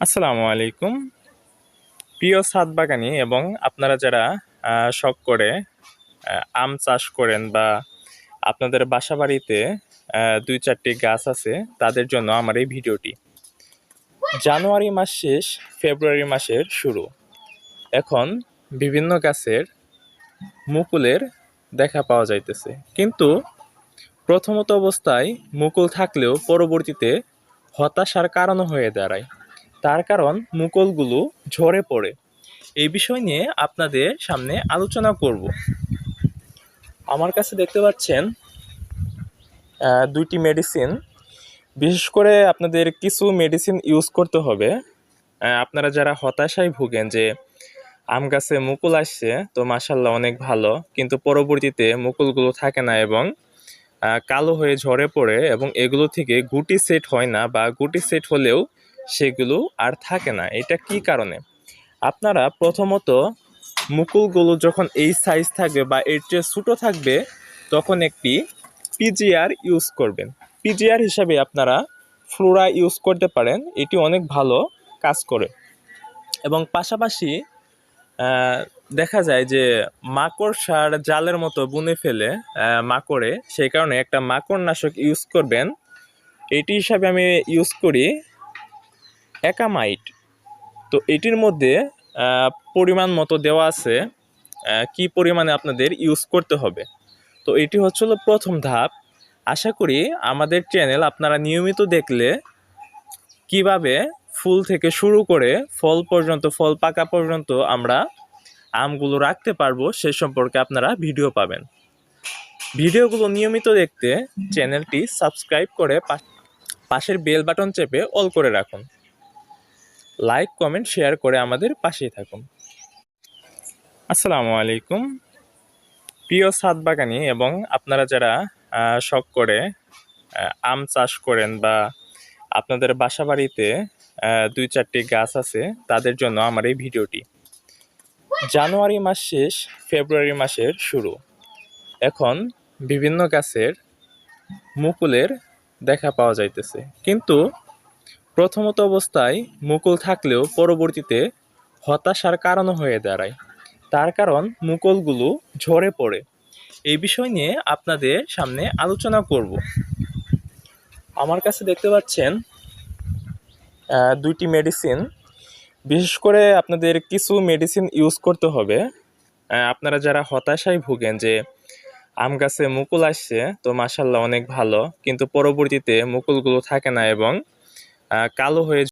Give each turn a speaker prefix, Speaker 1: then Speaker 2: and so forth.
Speaker 1: আসসালামু আলাইকুম। প্রিয় ছাদ বাগানি এবং আপনারা যারা শখ করে আম চাষ করেন বা আপনাদের বাসা বাড়িতে ২-৪টি গাছ আছে, তাদের জন্য আমার এই ভিডিওটি। জানুয়ারি মাস শেষ, ফেব্রুয়ারি মাসের শুরু। এখন বিভিন্ন গাছের মুকুলের দেখা পাওয়া যাইতেছে, কিন্তু প্রথমত অবস্থায় মুকুল থাকলেও পরবর্তীতে হতাশার কারণও হয়ে দাঁড়ায়। তার কারণ মুকুলগুলো ঝরে পড়ে। এই বিষয় নিয়ে আপনাদের সামনে আলোচনা করব। আমার কাছে দেখতে পাচ্ছেন দুইটি মেডিসিন। বিশেষ করে আপনাদের কিছু মেডিসিন ইউজ করতে হবে। আপনারা যারা হতাশায় ভুগেন যে আম গাছে মুকুল আসছে, তো মাশাল্লাহ অনেক ভালো, কিন্তু পরবর্তীতে মুকুলগুলো থাকে না এবং কালো হয়ে ঝরে পড়ে এবং এগুলো থেকে গুটি সেট হয় না, বা গুটি সেট হলেও সেগুলো আর থাকে না। এটা কি কারণে? আপনারা প্রথমত মুকুলগুলো যখন এই সাইজ থাকবে বা এর চেয়ে ছোটো থাকবে, তখন একটি পিজিআর ইউজ করবেন। পিজিআর হিসাবে আপনারা ফ্লোরা ইউজ করতে পারেন, এটি অনেক ভালো কাজ করে। এবং পাশাপাশি দেখা যায় যে মাকড়সার জালের মতো বুনে ফেলে মাকড়ে, সেই কারণে একটা মাকড়নাশক ইউজ করবেন। এটি হিসাবে আমি ইউজ করি অ্যাকামাইট। তো এটির মধ্যে পরিমাণ মতো দেওয়া আছে কি পরিমাণে আপনাদের ইউজ করতে হবে। তো এটি হচ্ছিল প্রথম ধাপ। আশা করি আমাদের চ্যানেল আপনারা নিয়মিত দেখলে কিভাবে ফুল থেকে শুরু করে ফল পর্যন্ত, ফল পাকা পর্যন্ত আমরা আমগুলো রাখতে পারবো, সে সম্পর্কে আপনারা ভিডিও পাবেন। ভিডিওগুলো নিয়মিত দেখতে চ্যানেলটি সাবস্ক্রাইব করে পাশের বেল বাটন চেপে অল করে রাখুন। লাইক, কমেন্ট, শেয়ার করে আমাদের পাশেই থাকুন। আসসালামু আলাইকুম। প্রিয় ছাদ বাগানি এবং আপনারা যারা শখ করে আম চাষ করেন বা আপনাদের বাসা বাড়িতে ২-৪টি গাছ আছে, তাদের জন্য আমার এই ভিডিওটি। জানুয়ারি মাস শেষ, ফেব্রুয়ারি মাসের শুরু। এখন বিভিন্ন গাছের মুকুলের দেখা পাওয়া যাইতেছে, কিন্তু প্রথমত অবস্থায় মুকুল থাকলেও পরবর্তীতে হতাশার কারণও হয়ে দাঁড়ায়। তার কারণ মুকুলগুলো ঝরে পড়ে। এই বিষয় নিয়ে আপনাদের সামনে আলোচনা করব। আমার কাছে দেখতে পাচ্ছেন দুইটি মেডিসিন। বিশেষ করে আপনাদের কিছু মেডিসিন ইউজ করতে হবে। আপনারা যারা হতাশায় ভুগেন যে আম গাছে মুকুল আসছে, তো মাশাল্লাহ অনেক ভালো, কিন্তু পরবর্তীতে মুকুলগুলো থাকে না এবং কালো হয়ে